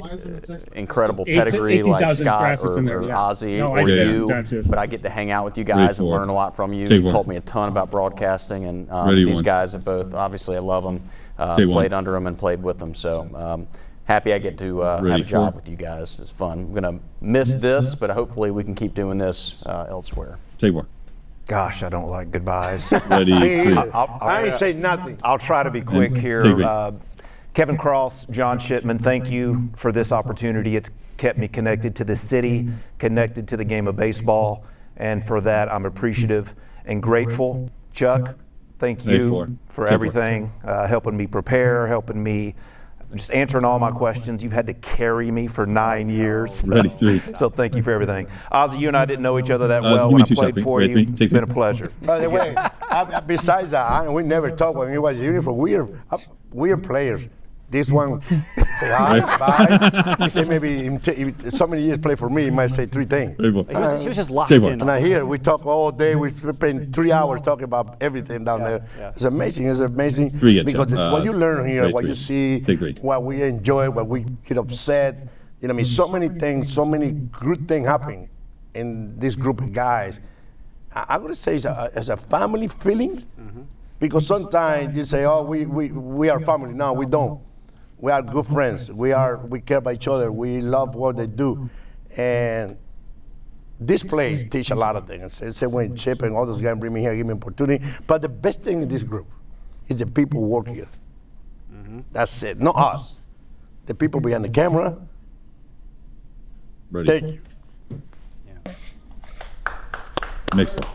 incredible pedigree like Scott or Ozzie or you, but I get to hang out with you guys and learn a lot from you. You've taught me a ton about broadcasting, and these guys have both, obviously I love them, played under them and played with them. So happy I get to have a job with you guys. It's fun. I'm going to miss this, but hopefully we can keep doing this elsewhere. Take one. Gosh, I don't like goodbyes. Ready, I ain't say nothing. I'll try to be quick here. Kevin Cross, John Shipman, thank you for this opportunity. It's kept me connected to the city, connected to the game of baseball, and for that I'm appreciative and grateful. Chuck, thank you for everything, helping me prepare, helping me just answering all my questions. You've had to carry me for 9 years. Ready, three. So thank you for everything. Ozzie, you and I didn't know each other that well when I played for you. It's been a pleasure. By the way, besides that, we never talk when it was uniform. We're players. This one say hi, bye. He say maybe if so many years play for me, he might say three things. He was just locked in. And I hear we talk all day. We spend 3 hours talking about everything down there. Yeah. It's amazing. It's amazing because what you learn here, what you see, what we enjoy, what we get upset. You know, I mean, so many things, so many good things happen in this group of guys. I'm gonna say it's a family feeling, because sometimes you say, oh, we are family. No, we don't. We are good friends. We care about each other. We love what they do. And this place teach a lot of things. It's when Chip and all those guys bring me here, give me opportunity. But the best thing in this group is the people who work here. That's it, not us. The people behind the camera. Ready. Thank you. Next one.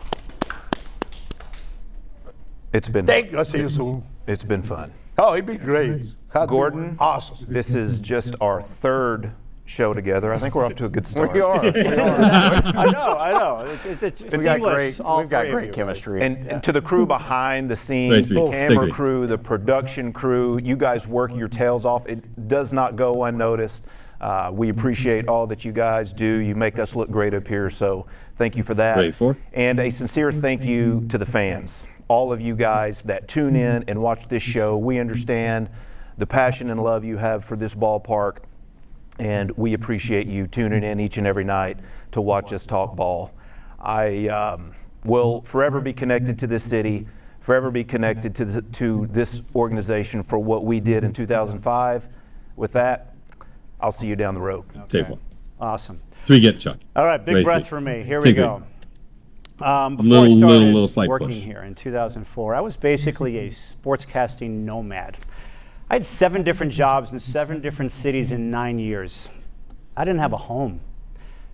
It's been. Thank you. I'll see you soon. It's been fun. Oh, it'd be great. Gordon, awesome. This is just our third show together. I think we're off to a good start. We are. I know. It's We've got great chemistry. And to the crew behind the scenes, the camera crew, the production crew, you guys work your tails off. It does not go unnoticed. We appreciate all that you guys do. You make us look great up here, so thank you for that. And a sincere thank you to the fans, all of you guys that tune in and watch this show. We understand the passion and love you have for this ballpark, and we appreciate you tuning in each and every night to watch us talk ball. I will forever be connected to this city, forever be connected to this organization for what we did in 2005. With that, I'll see you down the road. Take one. Awesome. Three, get Chuck. All right, big breath for me. Here we go. Before I started working here in 2004, I was basically a sportscasting nomad. I had 7 different jobs in 7 different cities in 9 years. I didn't have a home.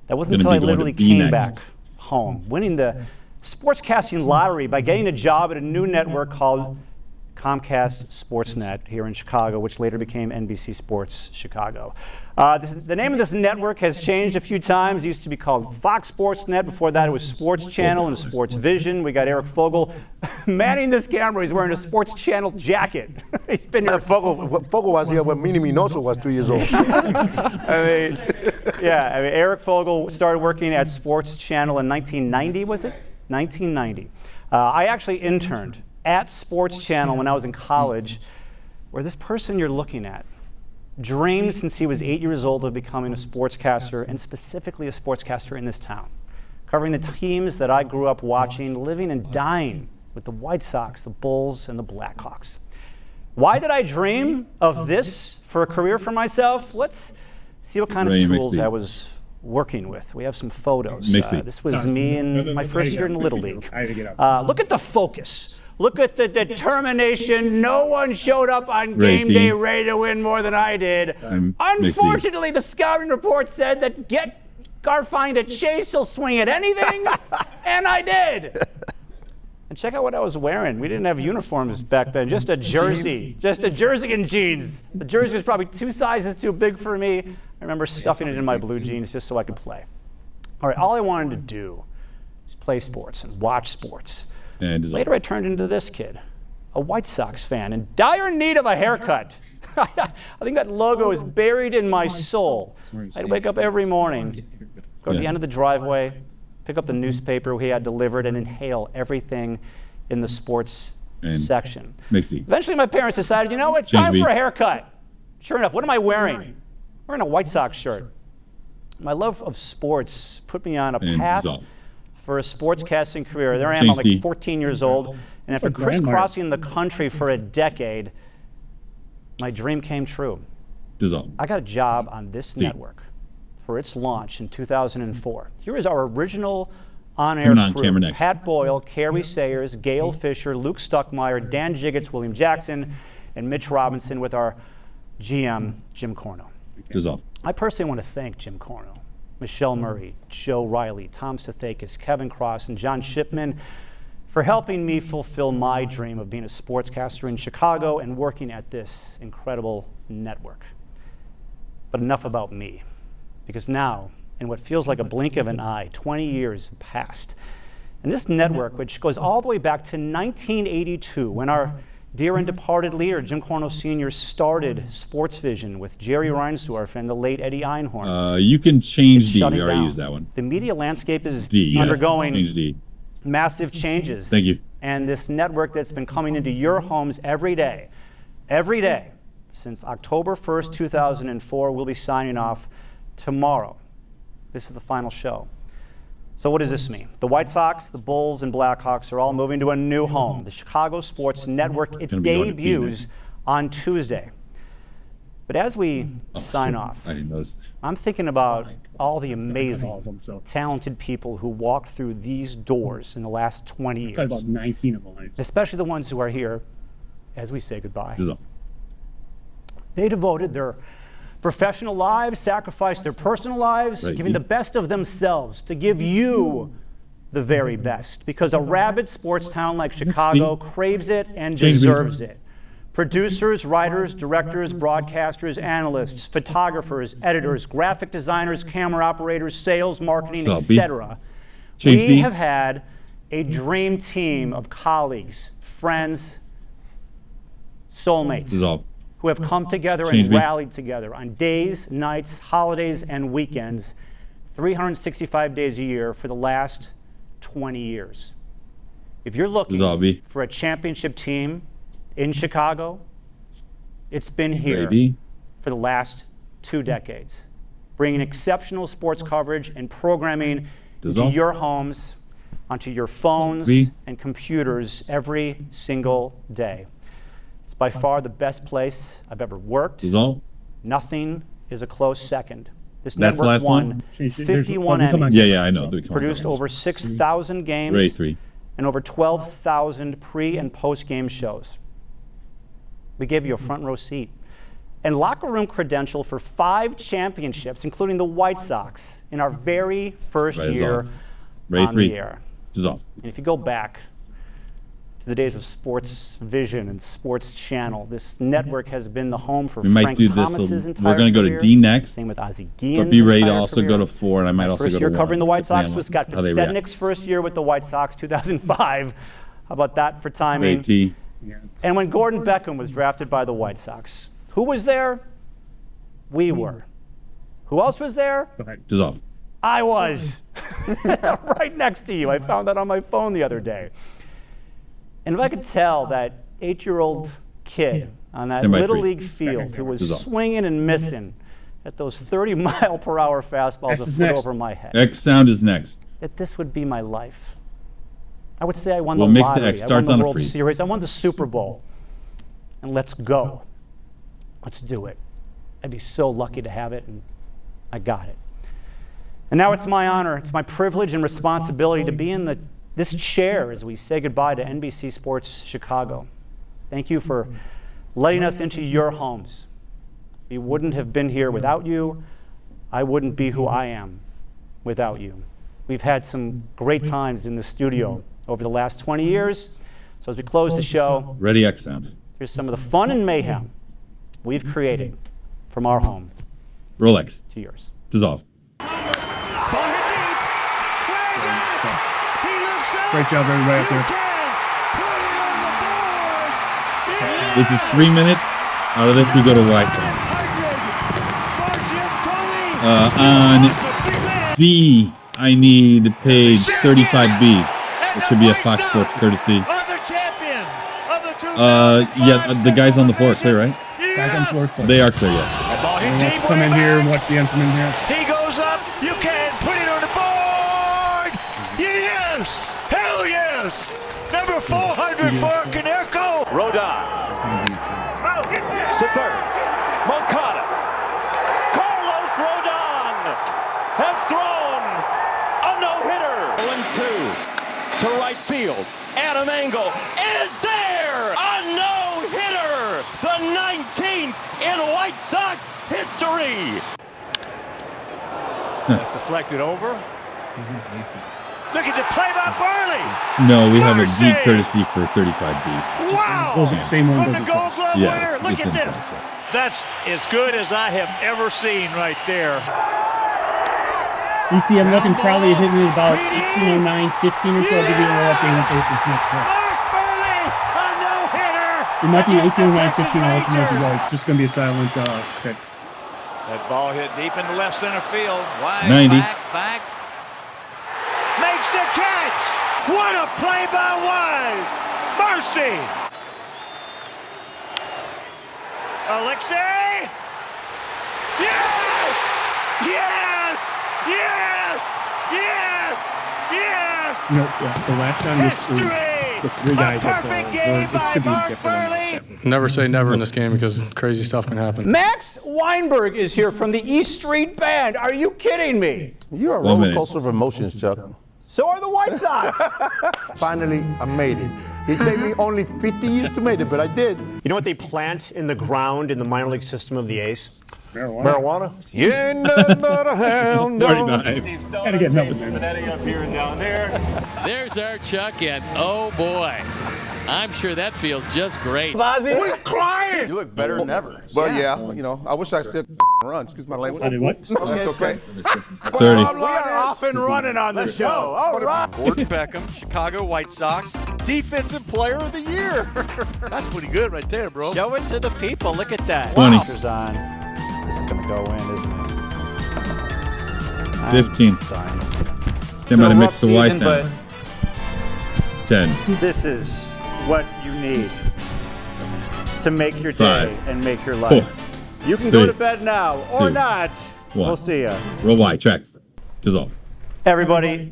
That wasn't until I literally came back home, winning the sportscasting lottery by getting a job at a new network called Comcast Sportsnet here in Chicago, which later became NBC Sports Chicago. The name of this network has changed a few times. It used to be called Fox Sportsnet. Before that, it was Sports Channel and Sports Vision. We got Eric Fogel manning this camera. He's wearing a Sports Channel jacket. He's been here. Fogel was here when Minnie Minoso was 2 years old. Eric Fogel started working at Sports Channel in 1990, was it? 1990. I actually interned at Sports Channel when I was in college, where this person you're looking at dreamed since he was 8 years old of becoming a sportscaster, and specifically a sportscaster in this town, covering the teams that I grew up watching, living and dying with the White Sox, the Bulls, and the Blackhawks. Why did I dream of this for a career for myself? Let's see what kind of tools I was working with. We have some photos. This was me in my first year in Little League. Look at the focus. Look at the determination. No one showed up on game day ready to win more than I did. Unfortunately, the scouting report said that get Garfine to chase, he'll swing at anything, and I did. And check out what I was wearing. We didn't have uniforms back then, just a jersey. Just a jersey and jeans. The jersey was probably 2 sizes too big for me. I remember stuffing it in my blue jeans just so I could play. All right, all I wanted to do was play sports and watch sports. Later, I turned into this kid, a White Sox fan, in dire need of a haircut. I think that logo is buried in my soul. I'd wake up every morning, go to the end of the driveway, pick up the newspaper we had delivered, and inhale everything in the sports section. Eventually, my parents decided, you know, it's time for a haircut. Sure enough, what am I wearing? I'm wearing a White Sox shirt. My love of sports put me on a path for a sportscasting career. There I am, I'm like 14 years old, and after crisscrossing the country for a decade, my dream came true. I got a job on this network for its launch in 2004. Here is our original on-air crew. Pat Boyle, Carrie Sayers, Gail Fisher, Luke Stuckmeyer, Dan Jiggets, William Jackson, and Mitch Robinson with our GM, Jim Corno. I personally want to thank Jim Corno, Michelle Murray, Joe Riley, Tom Sathakis, Kevin Cross, and John Shipman for helping me fulfill my dream of being a sportscaster in Chicago and working at this incredible network. But enough about me, because now, in what feels like a blink of an eye, 20 years have passed. And this network, which goes all the way back to 1982, when our dear and departed leader, Jim Corno Sr., started Sports Vision with Jerry Reinsdorf and the late Eddie Einhorn. You can change D. We already used that one. The media landscape is undergoing massive changes. Thank you. And this network that's been coming into your homes every day, since October 1st, 2004, we'll be signing off tomorrow. This is the final show. So what does this mean? The White Sox, the Bulls, and Blackhawks are all moving to a new home, the Chicago Sports Network. It debuts on Tuesday. But as we sign off, I'm thinking about all the amazing, talented people who walked through these doors in the last 20 years. About 19 of them. Especially the ones who are here as we say goodbye. They devoted their professional lives, sacrificed their personal lives, giving the best of themselves to give you the very best, because a rabid sports town like Chicago craves it and deserves it. Producers, writers, directors, broadcasters, analysts, photographers, editors, graphic designers, camera operators, sales, marketing, etc. We have had a dream team of colleagues, friends, soulmates, who have come together and rallied together on days, nights, holidays, and weekends, 365 days a year for the last 20 years. If you're looking for a championship team in Chicago, it's been here for the last 2 decades, bringing exceptional sports coverage and programming to your homes, onto your phones and computers every single day. It's by far the best place I've ever worked. Nothing is a close second. This network won 51 Emmys. I know. Produced over 6,000 games and over 12,000 pre- and post-game shows. We gave you a front row seat and locker room credential for 5 championships, including the White Sox, in our very first year on the air. And if you go back to the days of Sports Vision and Sports Channel, this network has been the home for Frank Thomas's entire career. We're going to go to D next. Same with Ozzie Guillen's but be ready to also career. go to 4, and I might also go to 1. First year covering the White Sox was Scott Podsednik's first year with the White Sox, 2005. How about that for timing? And when Gordon Beckham was drafted by the White Sox, who was there? We were. Who else was there? I was. Right next to you. I found that on my phone the other day. And if I could tell that 8-year-old kid on that Little League field who was swinging and missing at those 30-mile-per-hour fastballs a foot over my head. X sound is next. That this would be my life. I would say I won the lottery, I won the World Series, I won the Super Bowl. And let's go. Let's do it. I'd be so lucky to have it, and I got it. And now it's my honor, it's my privilege and responsibility to be in this chair as we say goodbye to NBC Sports Chicago. Thank you for letting us into your homes. We wouldn't have been here without you. I wouldn't be who I am without you. We've had some great times in the studio over the last 20 years. So as we close the show, Ready X sound. Here's some of the fun and mayhem we've created from our home. Rolex. To yours. Dissolve. Great job, everybody out there. This is 3 minutes. Out of this, we go to White Sox. On D, I need page 35B. It should be a Fox Sports courtesy. The guys on the floor are clear, right? Guys on fourth place. They are clear, yes. That ball hit Anyone wants deep. to come in here and watch the anthem in here? He goes up. You can put it on the board. Yes. Hell yes. Number 400 for Canerco. Rodon. To third. Moncada. Carlos Rodon has thrown a no-hitter. 0-2 to right field. Adam Engel is there. A no-hitter. The 19th in White Sox history. That's deflected over. Look at the play by Burley. No, we have a G courtesy for 35B. Wow. Same one From the Gold Glove Yes, winner. Look it's at this. That's as good as I have ever seen right there. ECM looking probably hitting it about 1809, 15 or so to be a roll up game in face this next one. A no-hitter. It might be 1809, 15 I'll let you know as well. It's just going to be a silent pick. That ball hit deep into left center field. Wide 90. back. Makes the catch. What a play by Wise. Mercy. Alexei. Yes. Yes. Yes. Yes. Yes. No, yeah, the last time was the three guys at the it should be different. Never say never in this game because crazy stuff can happen. Max Weinberg is here from the East Street Band. Are you kidding me? You're a roller coaster of emotions, Chuck. So are the White Sox. Finally, I made it. It took me only 50 years to make it, but I did. You know what they plant in the ground in the minor league system of the A's? Marijuana? You ain't nothing but a hound dog. Gotta get Melvin there. Benetti up here and down there. There's our Chuck, and oh boy, I'm sure that feels just great. We're crying! You look better than ever. But yeah, you know, I wish I still run. Excuse my language. I did what? That's okay. 30. We are off and running on the show. All right. Gordon Beckham, Chicago White Sox, Defensive Player of the Year. That's pretty good right there, bro. Show it to the people. Look at that. 20. Pressure's on. This is going to go in, isn't it? 15. Stand by to mix the Y sound. 10. This is what you need to make your 5, day and make your life. 4, You can 3, go to bed now or 2, not. 1. We'll see ya. Roll Y. Track. Dissolve. Everybody,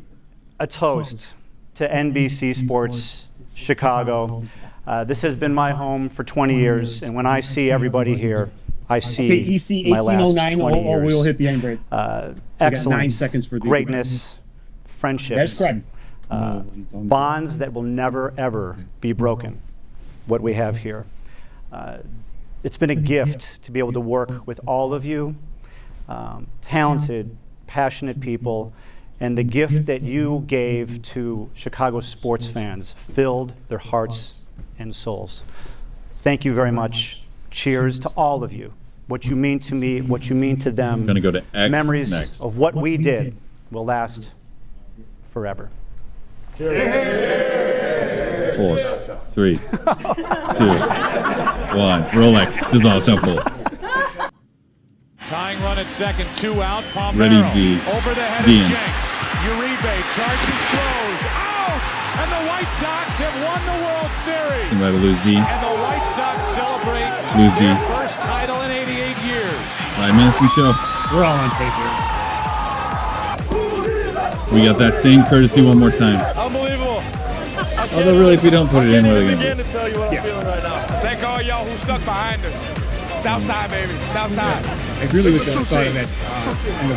a toast to NBC Sports Chicago. This has been my home for 20 years, and when I see everybody here, I see EC my last 1809 20 or we'll years. hit the end break. Excellence, 9 seconds for the greatness, friendships, That's bonds that will never, ever be broken, what we have here. It's been a gift to be able to work with all of you, talented, passionate people, and the gift that you gave to Chicago sports fans filled their hearts and souls. Thank you very much. Cheers to all of you. What you mean to me, what you mean to them. I'm going to go to X memories next. of what we did will last forever. 4, 3, 2, 1. Rolex. Dissolve. Sound full. Tying run at second, 2 out. Palmero Ready, D. over the head D of in. Jenks. Uribe charges, throws, out, and the White Sox have won the World Series. Stand by to lose D. And the White Sox celebrate Lose D. their first title in 88 years. 5 minutes in show. We're all on tape here. We got that same courtesy one more time. Unbelievable. Although really, if we don't put it in, what are they going to do? To tell you what I'm feeling right now. Thank all y'all who stuck behind us. Southside, baby. Southside. I really wish I thought of that.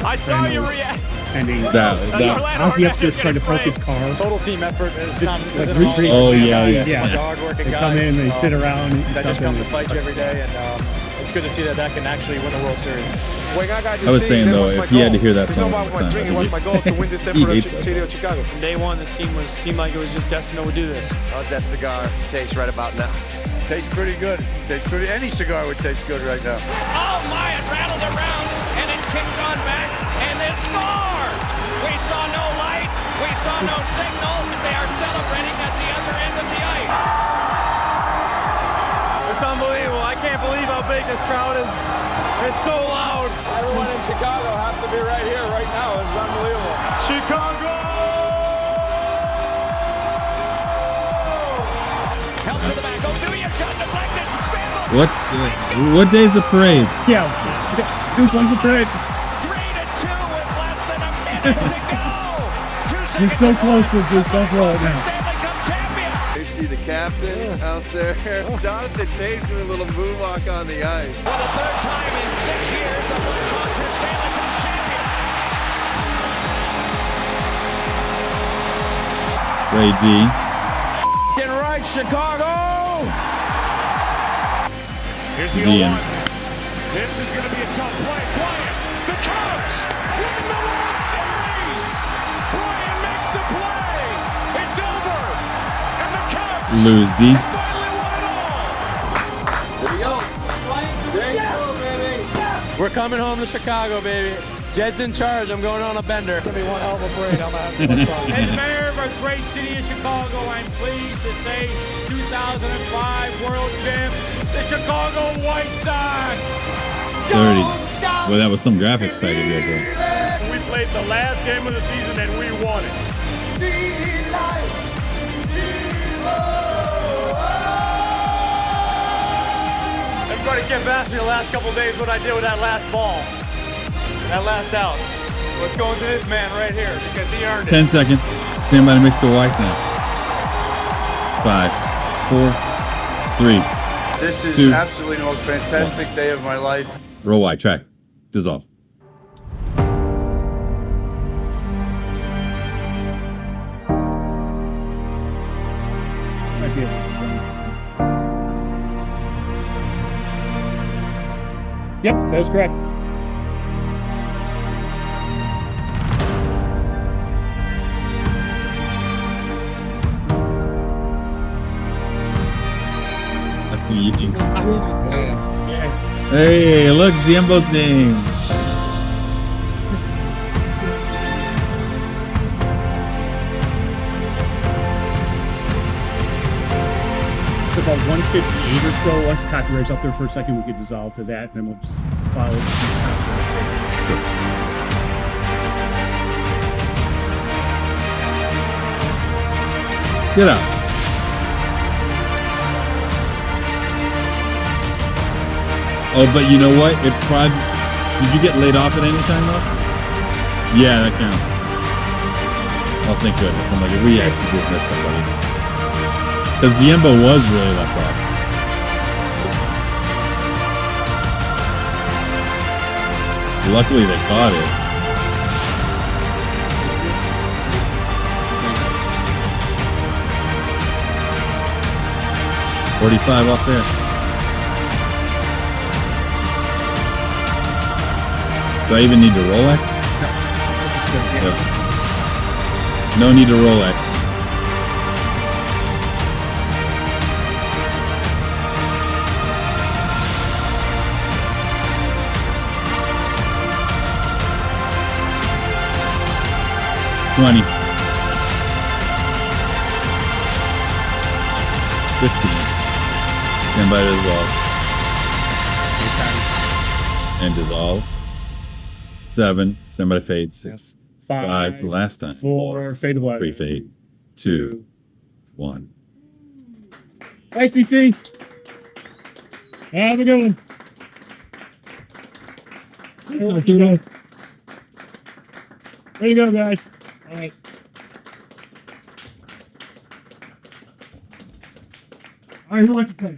I saw your reaction. Ending. That. Ozzy upstairs tried to park his car. Total team effort. It's not Oh, yeah. bunch of hardworking They guys. come in, they sit around. That just come to fight you every day, and it's good to see that can actually win a World Series. I was saying, though, if he had to hear that song all the time, he hates that song. From day one, this team seemed like it was just destined to do this. How's that cigar taste right about now? Tastes pretty good. Any cigar would taste good right now. Oh my, it rattled around and it kicked on back and it scored! We saw no light, we saw no signal, but they are celebrating at the other end of the ice. It's unbelievable. I can't believe how big this crowd is. It's so loud. Everyone in Chicago has to be right here, right now. It's unbelievable. Chicago! Help to the back. Oh, do your shot deflected. Scramble. What day is the parade? Yeah. When's the parade? 3-2 with less than a minute to go. 2 You're seconds so to close go. to this. Don't blow it now. Stanley Cup champions. You see the captain out there. Jonathan Taves with a little moonwalk on the ice. For the third time in 6 years, the White Sox are Stanley Cup champions. Ray D. Get right, Chicago. Here's the 0-1. This is going to be a tough play. Bryant, the Cubs win the World Series. Bryant makes the play. It's over. And the Cubs Lose D. finally won it all. Here we go. There you go, baby. We're coming home to Chicago, baby. Jed's in charge. I'm going on a bender. It's going to be one hell of a parade. I'm going to have so much fun. As mayor of our great city of Chicago, I'm pleased to say 2005 World Champ, the Chicago White Sox. 30. Well, that was some graphics package right there. We played the last game of the season and we won it. Everybody kept asking me the last couple of days what I did with that last ball. That last out. Let's go into this man right here because he earned 10 it. seconds. Stand by to mix the whites now. 5, 4, 3. This is 2, absolutely the most fantastic day of my life. Roll wide. Track. Dissolve. Yep, that was correct. Hey, look, Ziembo's name. It's about 158 or so. Once the copyright's up there for a second, we could dissolve to that, and then we'll just follow. Get out. Oh, but you know what? It probably... Did you get laid off at any time, though? Yeah, that counts. Oh, thank goodness. I'm like, we actually did miss somebody. Because Ziembo was really left off. Luckily, they caught it. $45 off there. Do I even need to Rolex? Yep. No need to Rolex. $20. $15. Stand by to dissolve. And dissolve. 7. Stand by to fade. 6. 5 for the last time. 4. Fade to black. 3 fade. 2. 1. Thanks, CT. Have a good one. Thanks, Arturo. There you go, guys. All right. All right, who wants to play?